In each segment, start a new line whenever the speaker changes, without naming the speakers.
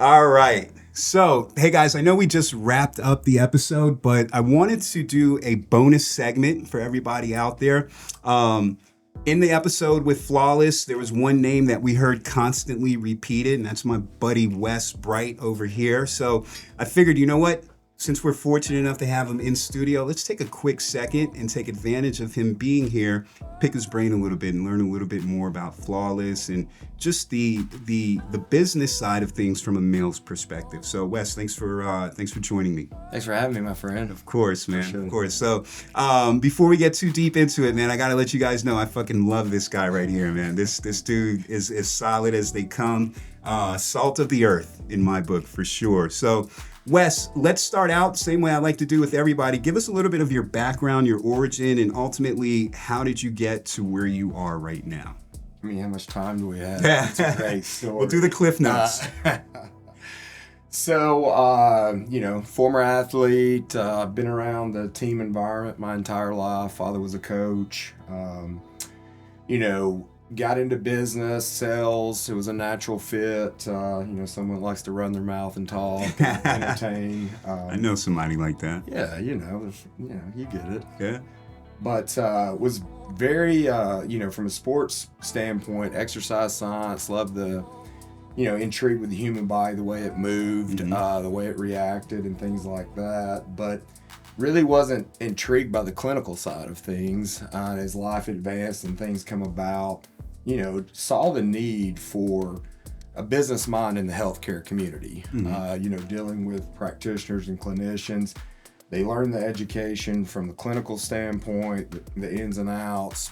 All right. So, hey guys, I know we just wrapped up the episode, but I wanted to do a bonus segment for everybody out there. In the episode with Flawless, there was one name that we heard constantly repeated, and that's my buddy Wes Bright over here. So I figured, you know what? Since we're fortunate enough to have him in studio, let's take a quick second and take advantage of him being here, pick his brain a little bit and learn a little bit more about Flawless and just the business side of things from a male's perspective. So Wes, thanks for joining me.
Thanks for having me, my friend.
Of course, man.
Sure.
Of course. So before we get too deep into it, man, I gotta let you guys know I fucking love this guy right here, man. This dude is as solid as they come. Salt of the earth in my book for sure. So Wes, let's start out the same way I like to do with everybody. Give us a little bit of your background, your origin, and ultimately, how did you get to where you are right now?
I mean, how much time do we have? It's a great story.
We'll do the Cliff Notes.
Former athlete, been around the team environment my entire life. Father was a coach. Got into business, sales. It was a natural fit. Someone likes to run their mouth and talk, and entertain.
I know somebody like that.
Yeah, you get it.
Yeah.
But was very, from a sports standpoint, exercise science, loved the, intrigued with the human body, the way it moved, the way it reacted and things like that. But really wasn't intrigued by the clinical side of things. As life advanced and things come about, saw the need for a business mind in the healthcare community, dealing with practitioners and clinicians. They learn the education from the clinical standpoint, the ins and outs,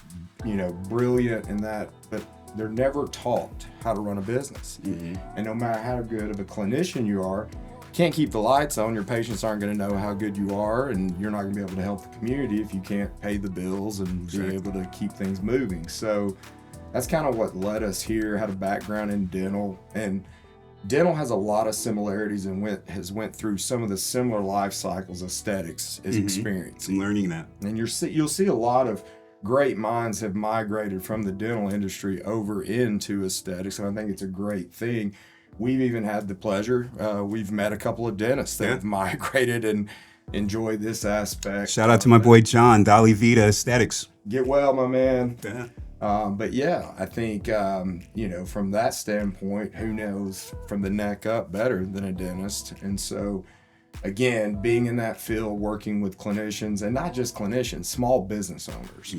brilliant in that, but they're never taught how to run a business. And no matter how good of a clinician you are, can't keep the lights on, your patients aren't going to know how good you are, and you're not going to be able to help the community if you can't pay the bills and be able to keep things moving. So that's kind of what led us here. Had a background in dental, and dental has a lot of similarities and went through some of the similar life cycles aesthetics is experiencing.
I'm learning that.
And you'll see a lot of great minds have migrated from the dental industry over into aesthetics, and I think it's a great thing. We've even had the pleasure, we've met a couple of dentists that have migrated and enjoyed this aspect.
Shout out to my boy John, Dolly Vita Aesthetics.
Get well, my man.
Yeah.
I think, from that standpoint, who knows from the neck up better than a dentist. And so, again, being in that field, working with clinicians, and not just clinicians, small business owners.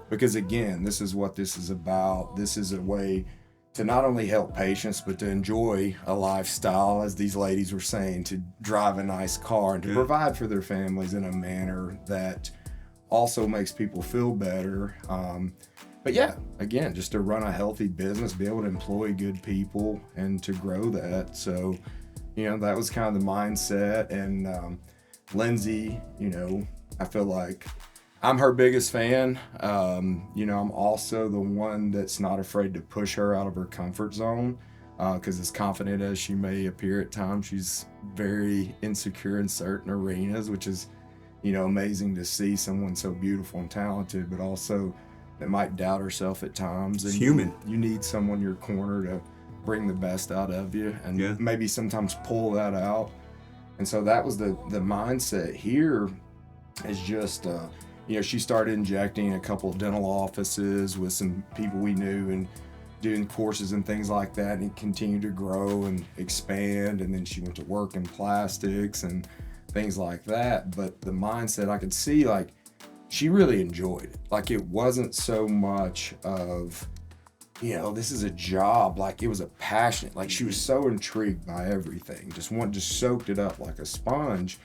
Because, again, this is what this is about. This is a way to not only help patients, but to enjoy a lifestyle, as these ladies were saying, to drive a nice car and to provide for their families in a manner that also makes people feel better. Again, just to run a healthy business, be able to employ good people and to grow that. So, that was kind of the mindset. And Lindsay, I feel like I'm her biggest fan. I'm also the one that's not afraid to push her out of her comfort zone, because as confident as she may appear at times, she's very insecure in certain arenas, which is, amazing to see someone so beautiful and talented, but also that might doubt herself at times. And
it's human.
You need someone in your corner to bring the best out of you and maybe sometimes pull that out. And so that was the mindset here, is just, she started injecting a couple of dental offices with some people we knew and doing courses and things like that, and it continued to grow and expand. And then she went to work in plastics and things like that. But the mindset, I could see, like, she really enjoyed it. Like, it wasn't so much of, this is a job. Like, it was a passion. Like, she was so intrigued by everything. Just soaked it up like a sponge.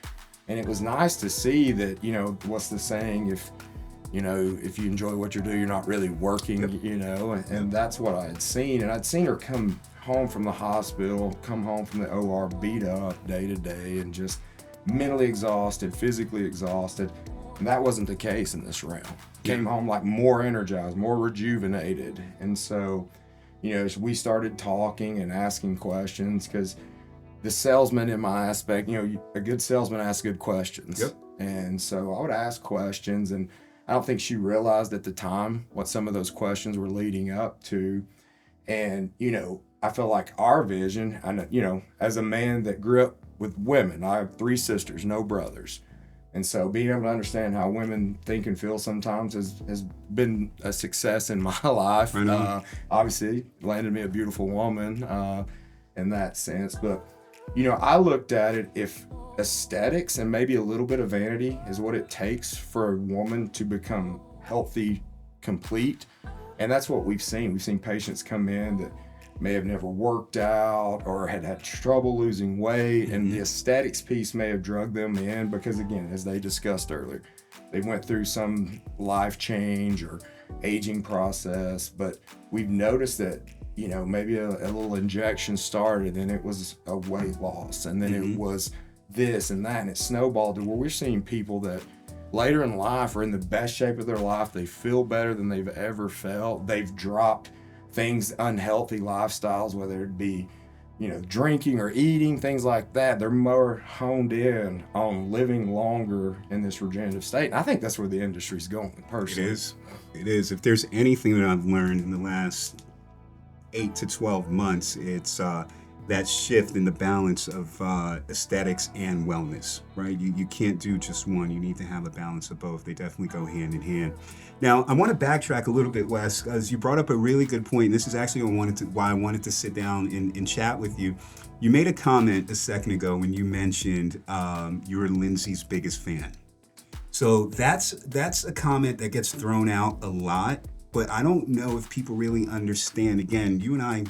And it was nice to see that, what's the saying? If you enjoy what you do, you're not really working, and that's what I had seen. And I'd seen her come home from the hospital, come home from the OR beat up day to day and just mentally exhausted, physically exhausted. And that wasn't the case in this realm. Came home like more energized, more rejuvenated. And so, we started talking and asking questions, because the salesman in my aspect, a good salesman asks good questions. And so I would ask questions, and I don't think she realized at the time what some of those questions were leading up to. And, I feel like our vision, and, as a man that grew up with women, I have 3 sisters, no brothers. And so being able to understand how women think and feel sometimes has been a success in my life. Obviously, landed me a beautiful woman in that sense. But, I looked at it, if aesthetics and maybe a little bit of vanity is what it takes for a woman to become healthy, complete. And that's what we've seen. We've seen patients come in that may have never worked out or had trouble losing weight, and the aesthetics piece may have drugged them in because, again, as they discussed earlier, they went through some life change or aging process. But we've noticed that, maybe a little injection started, and it was a weight loss, and then it was this and that, and it snowballed to where we're seeing people that later in life are in the best shape of their life. They feel better than they've ever felt. They've dropped things, unhealthy lifestyles, whether it be, drinking or eating, things like that. They're more honed in on living longer in this regenerative state. And I think that's where the industry's going, personally.
It is. If there's anything that I've learned in the last 8 to 12 months, it's that shift in the balance of aesthetics and wellness, right? You can't do just one. You need to have a balance of both. They definitely go hand in hand. Now, I want to backtrack a little bit, Wes, because you brought up a really good point. And this is actually why I wanted to sit down and chat with you. You made a comment a second ago when you mentioned you were Lindsay's biggest fan. So that's a comment that gets thrown out a lot, but I don't know if people really understand. Again, you and I,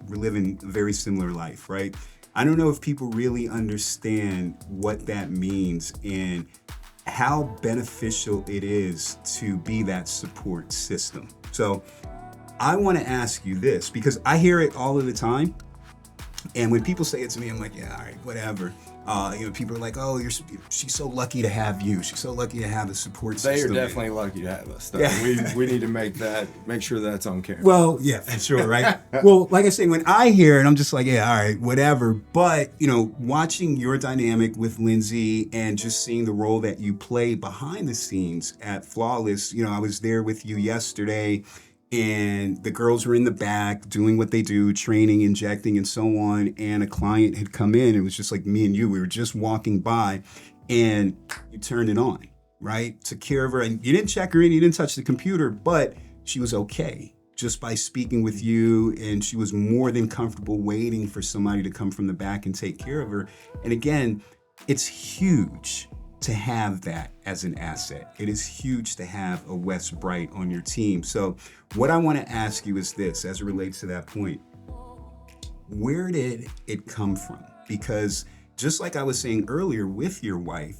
we're living a very similar life, right? I don't know if people really understand what that means and how beneficial it is to be that support system. So I want to ask you this, because I hear it all of the time. And when people say it to me, I'm like, yeah, all right, whatever. People are like, oh, she's so lucky to have you. She's so lucky to have a support system.
They are definitely lucky to have us. Yeah. we need to make sure that's on camera.
Well, yeah, for sure, right? Well, like I say, when I hear it, I'm just like, yeah, all right, whatever. But, watching your dynamic with Lindsay and just seeing the role that you play behind the scenes at Flawless, I was there with you yesterday. And the girls were in the back doing what they do, training, injecting, and so on. And a client had come in. It was just like me and you. We were just walking by, and you turned it on, right? Took care of her. And you didn't check her in. You didn't touch the computer, but she was okay just by speaking with you. And she was more than comfortable waiting for somebody to come from the back and take care of her. And again, it's huge to have that as an asset. It is huge to have a Wes Bright on your team. So what I want to ask you is this, as it relates to that point. Where did it come from? Because just like I was saying earlier with your wife,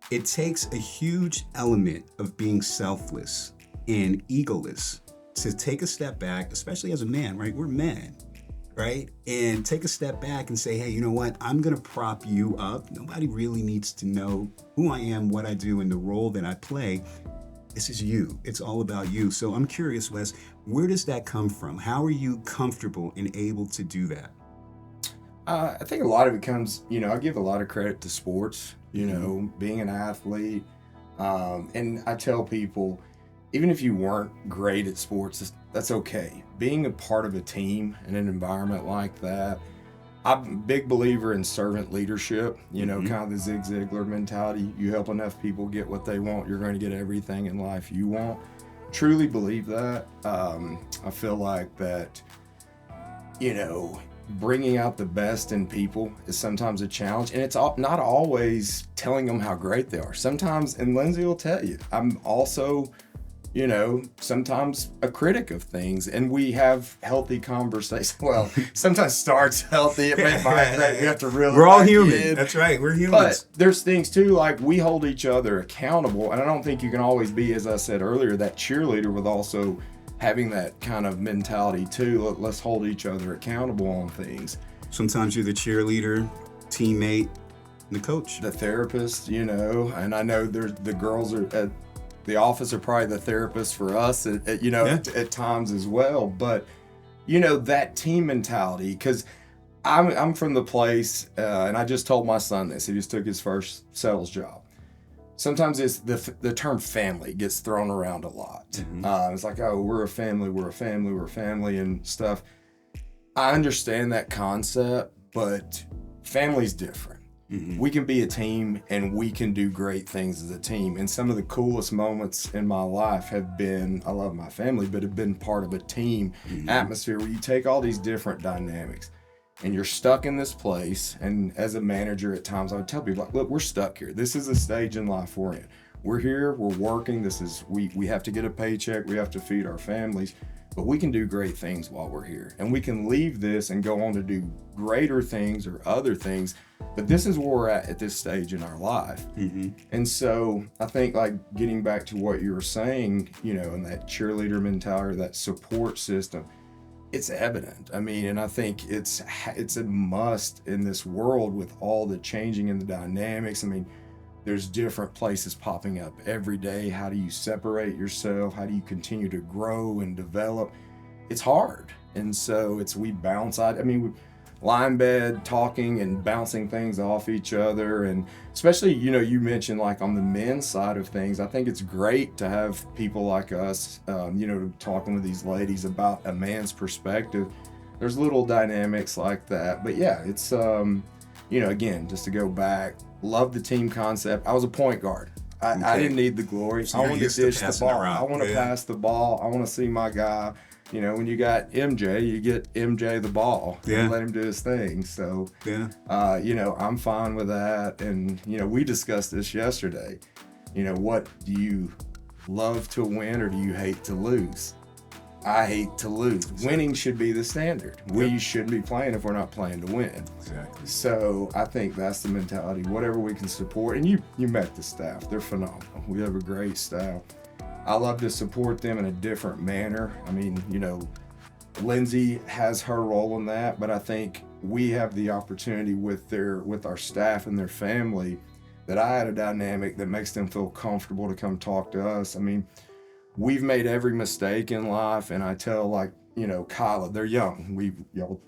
it takes a huge element of being selfless and egoless to take a step back, especially as a man, right? We're men. Right? And take a step back and say, hey, you know what? I'm going to prop you up. Nobody really needs to know who I am, what I do, and the role that I play. This is you. It's all about you. So I'm curious, Wes, where does that come from? How are you comfortable and able to do that?
I think a lot of it comes, I give a lot of credit to sports, being an athlete. And I tell people, even if you weren't great at sports, that's okay. Being a part of a team in an environment like that, I'm a big believer in servant leadership, kind of the Zig Ziglar mentality. You help enough people get what they want, you're going to get everything in life you want. Truly believe that. I feel like that, bringing out the best in people is sometimes a challenge, and it's not always telling them how great they are. Sometimes, and Lindsay will tell you, I'm also sometimes a critic of things, and we have healthy conversations. Well, sometimes starts healthy, it may migrate. We have to really.
We're all human. That's right. We're humans.
But there's things too, like we hold each other accountable, and I don't think you can always be, as I said earlier, that cheerleader with also having that kind of mentality too. Let's hold each other accountable on things.
Sometimes you're the cheerleader, teammate, and the coach,
the therapist. And I know the girls are at the office are probably the therapist for us at times as well. But that team mentality, because I'm from the place, and I just told my son this. He just took his first sales job. Sometimes it's the term family gets thrown around a lot. It's like, oh, we're a family, and stuff. I understand that concept, but family's different. Mm-hmm. We can be a team and we can do great things as a team. And some of the coolest moments in my life have been, I love my family, but have been part of a team atmosphere where you take all these different dynamics and you're stuck in this place. And as a manager at times, I would tell people, like, look, we're stuck here. This is a stage in life we're in. We're here, we're working. We have to get a paycheck. We have to feed our families. But we can do great things while we're here. And we can leave this and go on to do greater things or other things. But this is where we're at this stage in our life. Mm-hmm. And so I think, like, getting back to what you were saying, and that cheerleader mentality, that support system, it's evident. I mean, and I think it's a must in this world with all the changing in the dynamics. I mean, there's different places popping up every day. How do you separate yourself? How do you continue to grow and develop? It's hard. And so we bounce out. I mean, lie in bed, talking and bouncing things off each other. And especially, you mentioned, like, on the men's side of things, I think it's great to have people like us, talking with these ladies about a man's perspective. There's little dynamics like that. But yeah, it's, again, just to go back, love the team concept. I was a point guard. I didn't need the glory.
So
I want to dish the ball. I want to pass the ball. I want to see my guy. When you got MJ, you get MJ the ball. And let him do his thing. So, I'm fine with that. And, we discussed this yesterday. What do you love to win or do you hate to lose? I hate to lose. Winning should be the standard. We shouldn't be playing if we're not playing to win.
Exactly.
So I think that's the mentality. Whatever we can support, and you met the staff. They're phenomenal. We have a great staff. I love to support them in a different manner. I mean, Lindsay has her role in that, but I think we have the opportunity with our staff and their family that I had a dynamic that makes them feel comfortable to come talk to us. I mean, we've made every mistake in life, and I tell, like, Kyla, they're young.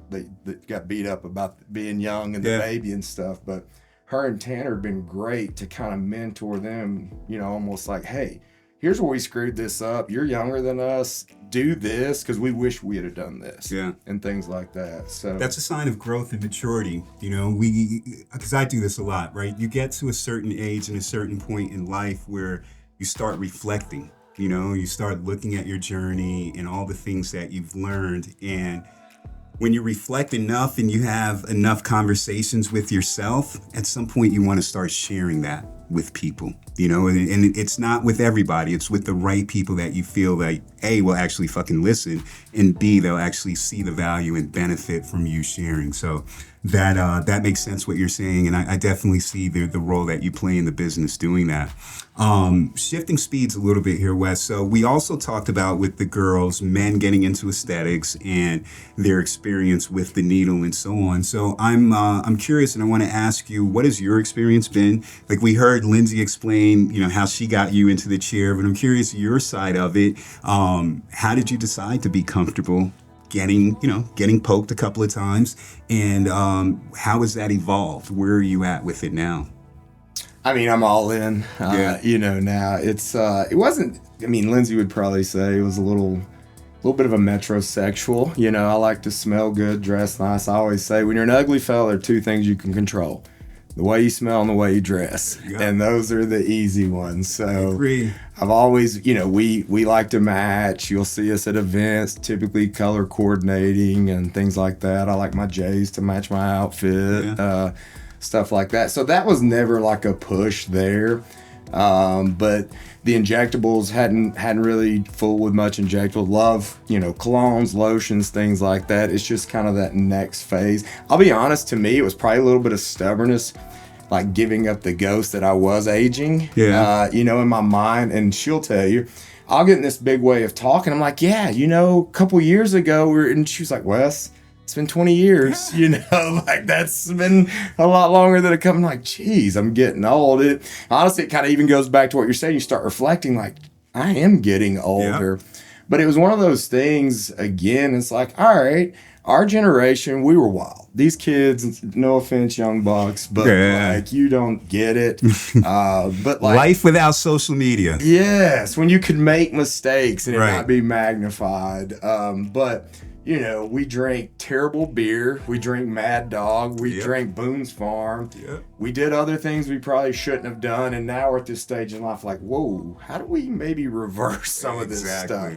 They got beat up about being young and the baby and stuff, but her and Tanner have been great to kind of mentor them, almost like, hey, here's where we screwed this up. You're younger than us. Do this because we wish we had done this. Yeah. And things like that. So
that's a sign of growth and maturity. Because I do this a lot, right? You get to a certain age and a certain point in life where you start reflecting. You start looking at your journey and all the things that you've learned. And when you reflect enough and you have enough conversations with yourself, at some point you want to start sharing that with people, and it's not with everybody. It's with the right people that you feel like, A, will actually fucking listen, and B, they'll actually see the value and benefit from you sharing. So that makes sense what you're saying, and I definitely see the role that you play in the business doing that. Shifting speeds a little bit here, Wes. So we also talked about with the girls, men getting into aesthetics and their experience with the needle and so on. So I'm curious, and I want to ask you, what has your experience been? Like, we heard Lindsay explain, how she got you into the chair, but I'm curious your side of it. How did you decide to be comfortable getting poked a couple of times, and how has that evolved? Where are you at with it now?
I mean, I'm all in. Now it's it wasn't. I mean, Lindsay would probably say it was a little bit of a metrosexual. I like to smell good, dress nice. I always say, when you're an ugly fella, there are two things you can control: the way you smell and the way you dress. Yeah. And those are the easy ones. So I agree. I've always, we like to match. You'll see us at events, typically color coordinating and things like that. I like my J's to match my outfit, stuff like that. So that was never like a push there. But the injectables hadn't really fooled with much injectable. Love, colognes, lotions, things like that. It's just kind of that next phase. I'll be honest, to me, it was probably a little bit of stubbornness, like giving up the ghost that I was aging, in my mind. And she'll tell you, I'll get in this big way of talking. I'm like, a couple years ago, and she was like, Wes, it's been 20 years, like that's been a lot longer than a couple. I'm like, geez, I'm getting old. Honestly, it kind of even goes back to what you're saying. You start reflecting, like, I am getting older. Yeah. But it was one of those things, again, it's like, all right, our generation, we were wild. These kids, no offense, young bucks, but like, you don't get it. But like,
life without social media.
Yes, when you could make mistakes and it not be magnified. But you know, we drank terrible beer. We drank Mad Dog. We drank Boone's Farm.
Yep.
We did other things we probably shouldn't have done. And now we're at this stage in life like, whoa, how do we maybe reverse some of this stuff?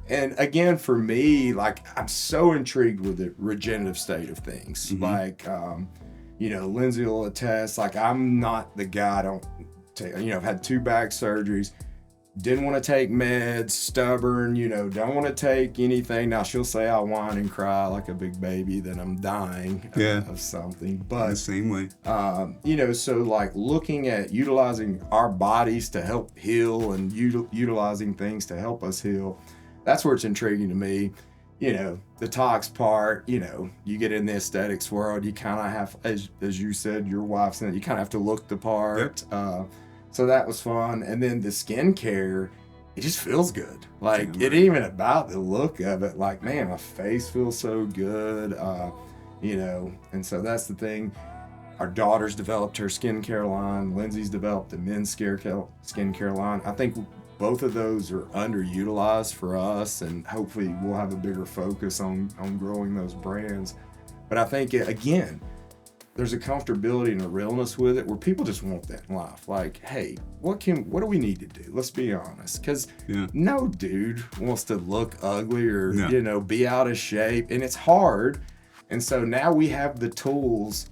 And again, for me, like, I'm so intrigued with the regenerative state of things. Like, you know, Lindsay will attest, like, I'm not the guy, I've had 2 back surgeries. Didn't want to take meds, stubborn, you know, don't want to take anything. Now she'll say I whine and cry like a big baby that I'm dying of something. But
the same way.
You know, so like looking at utilizing our bodies to help heal and utilizing things to help us heal, that's where it's intriguing to me. You know, the tox part, you know, you get in the aesthetics world, you kind of have, as you said, your wife said, you kind of have to look the part. So that was fun. And then the skincare, it just feels good. Like, it ain't even about the look of it. Like, man, my face feels so good. You know, and so that's the thing. Our daughter's developed her skincare line. Lindsay's developed the men's skincare line. I think both of those are underutilized for us, and hopefully we'll have a bigger focus on growing those brands. But I think, again, there's a comfortability and a realness with it where people just want that in life. Like, hey, what do we need to do? Let's be honest. Because no dude wants to look ugly or, you know, be out of shape. And it's hard. And so now we have the tools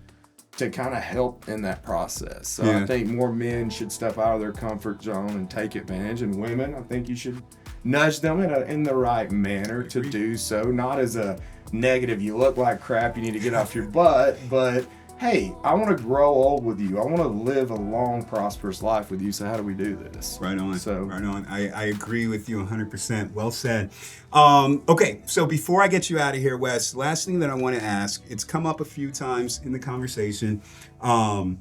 to kind of help in that process. So I think more men should step out of their comfort zone and take advantage. And women, I think you should nudge them in the right manner to do so. Not as a negative, you look like crap, you need to get off your butt, but hey, I want to grow old with you. I want to live a long, prosperous life with you. So how do we do this?
Right on. Right on. I agree with you 100%. Well said. Okay, so before I get you out of here, Wes, last thing that I want to ask, it's come up a few times in the conversation. So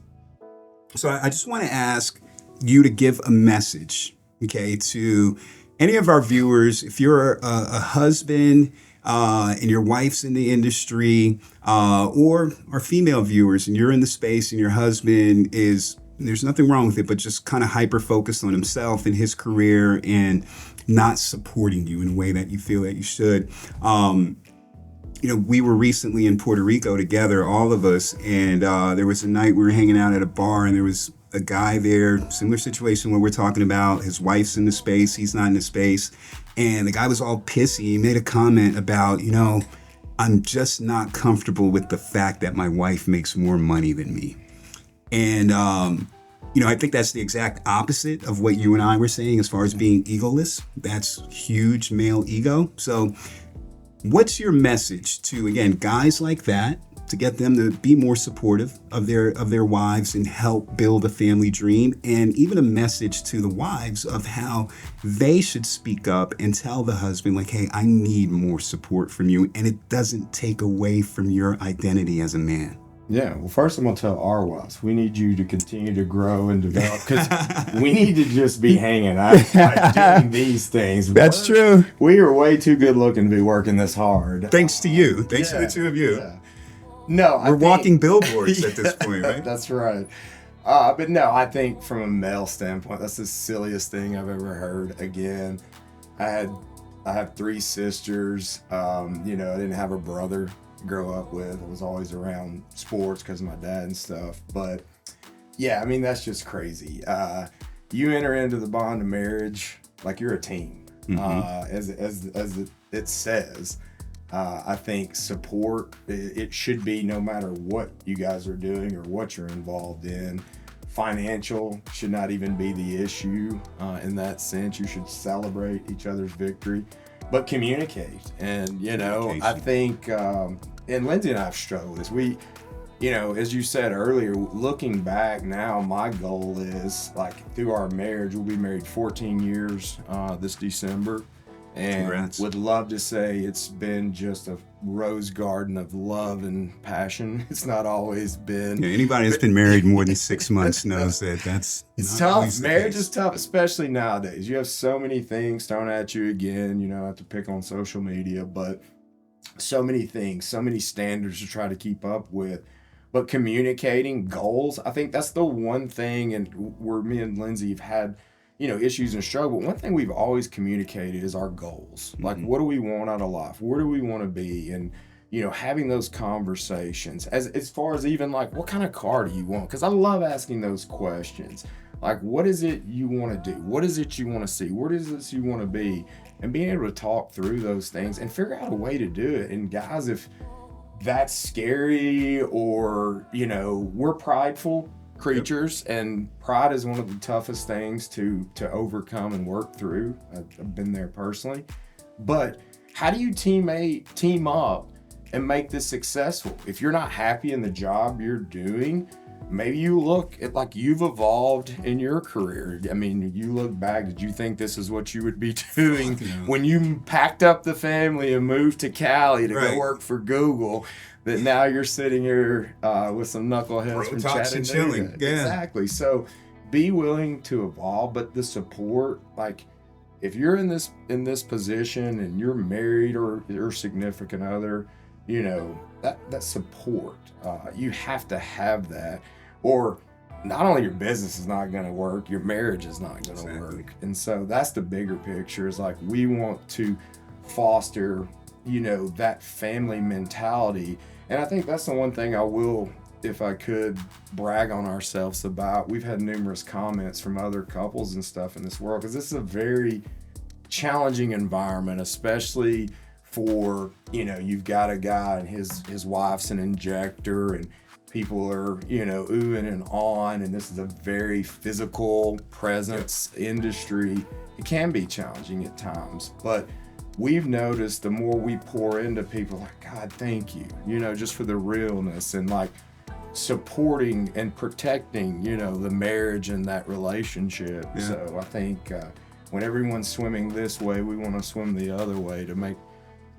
I just want to ask you to give a message, okay, to any of our viewers. If you're a husband, and your wife's in the industry, or our female viewers, and you're in the space and your husband is, there's nothing wrong with it, but just kind of hyper focused on himself and his career and not supporting you in a way that you feel that you should. You know, we were recently in Puerto Rico together, all of us, and there was a night we were hanging out at a bar, and there was a guy there, similar situation where we're talking about his wife's in the space, he's not in the space. And the guy was all pissy. He made a comment about, you know, I'm just not comfortable with the fact that my wife makes more money than me. And, you know, I think that's the exact opposite of what you and I were saying as far as being egoless. That's huge male ego. So what's your message to, again, guys like that, to get them to be more supportive of their wives and help build a family dream, and even a message to the wives of how they should speak up and tell the husband, like, hey, I need more support from you, and it doesn't take away from your identity as a man.
Yeah, well, first I'm going to tell our wives, we need you to continue to grow and develop, because we need to just be hanging out, like, doing these things.
That's true.
We are way too good looking to be working this hard.
Thanks to you. Thanks to the two of you.
Yeah. No,
we're walking billboards at this point, right?
That's right. But no, I think from a male standpoint, that's the silliest thing I've ever heard. Again, I have 3 sisters. You know, I didn't have a brother to grow up with. I was always around sports because of my dad and stuff. But yeah, I mean, that's just crazy. You enter into the bond of marriage like you're a team, as it says. I think support, it should be no matter what you guys are doing or what you're involved in. Financial should not even be the issue in that sense. You should celebrate each other's victory, but communicate. And, you know, I think, and Lindsay and I have struggled with this. You know, as you said earlier, looking back now, my goal is, like, through our marriage, we'll be married 14 years this December. And congrats. Would love to say it's been just a rose garden of love and passion. It's not always been.
Yeah, anybody that's been married more than 6 months knows that that's
it's tough. Marriage is tough, especially nowadays. You have so many things thrown at you again. You know, I have to pick on social media, but so many things, so many standards to try to keep up with. But communicating goals, I think that's the one thing, and where me and Lindsay have had, issues and struggle. But one thing we've always communicated is our goals. Like, what do we want out of life? Where do we want to be? And, having those conversations as far as even like, what kind of car do you want? Because I love asking those questions. Like, what is it you want to do? What is it you want to see? What is it you want to be? And being able to talk through those things and figure out a way to do it. And guys, if that's scary or, we're prideful creatures, and pride is one of the toughest things to overcome and work through. I've been there personally. But how do you team up and make this successful? If you're not happy in the job you're doing, maybe you look at like you've evolved in your career. I mean, you look back, did you think this is what you would be doing when you packed up the family and moved to Cali to go work for Google? That now you're sitting here with some knuckleheads from Chattanooga.
Chilling. Yeah.
Exactly. So be willing to evolve, but the support, like if you're in this position and you're married or your significant other, that support, you have to have that, or not only your business is not going to work, your marriage is not going to work. And so that's the bigger picture, is like we want to foster, that family mentality. And I think that's the one thing I will, if I could, brag on ourselves about. We've had numerous comments from other couples and stuff in this world, because this is a very challenging environment, especially for, you've got a guy and his wife's an injector, and people are, oohing and on, and this is a very physical presence industry. It can be challenging at times, but we've noticed the more we pour into people, like, God, thank you, just for the realness and like supporting and protecting, the marriage and that relationship. Yeah. So I think when everyone's swimming this way, we want to swim the other way to make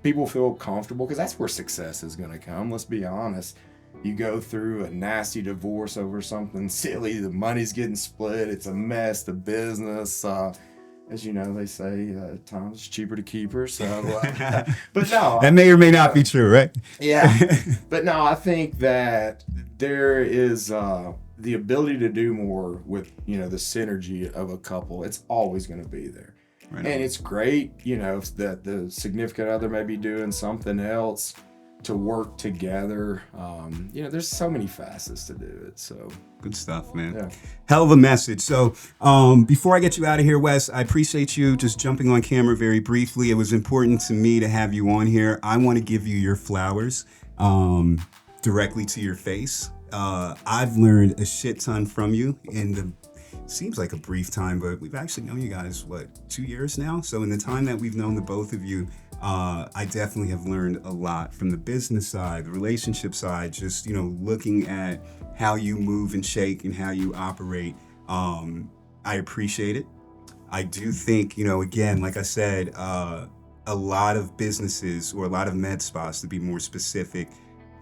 people feel comfortable, because that's where success is going to come. Let's be honest. You go through a nasty divorce over something silly, the money's getting split, it's a mess, the business, as you know, they say at times it's cheaper to keep her. So, but no,
that may or may not be true, right?
Yeah, but no, I think that there is the ability to do more with the synergy of a couple. It's always going to be there, right, and it's great, that the significant other may be doing something else to work together. There's so many facets to do it. So
good stuff, man.
Yeah.
Hell of a message. So before I get you out of here, Wes, I appreciate you just jumping on camera very briefly. It was important to me to have you on here. I want to give you your flowers directly to your face. I've learned a shit ton from you seems like a brief time, but we've actually known you guys, 2 years now? So in the time that we've known the both of you, I definitely have learned a lot from the business side, the relationship side, just, looking at how you move and shake and how you operate. I appreciate it. I do think, again, like I said, a lot of businesses, or a lot of med spas, to be more specific,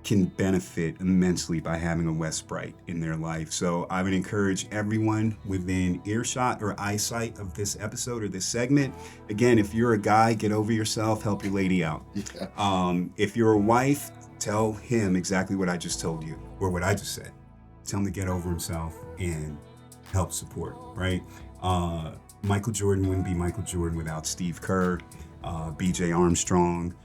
can benefit immensely by having a Wes Bright in their life. So I would encourage everyone within earshot or eyesight of this episode or this segment. Again, if you're a guy, get over yourself, help your lady out. Yeah. If you're a wife, tell him exactly what I just told you, or what I just said. Tell him to get over himself and help support, right? Michael Jordan wouldn't be Michael Jordan without Steve Kerr, BJ Armstrong,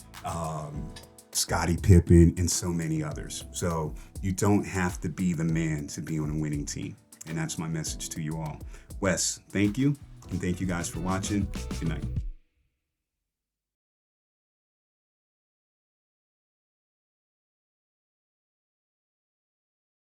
Scottie Pippen, and so many others. So you don't have to be the man to be on a winning team. And that's my message to you all. Wes, thank you. And thank you guys for watching. Good night.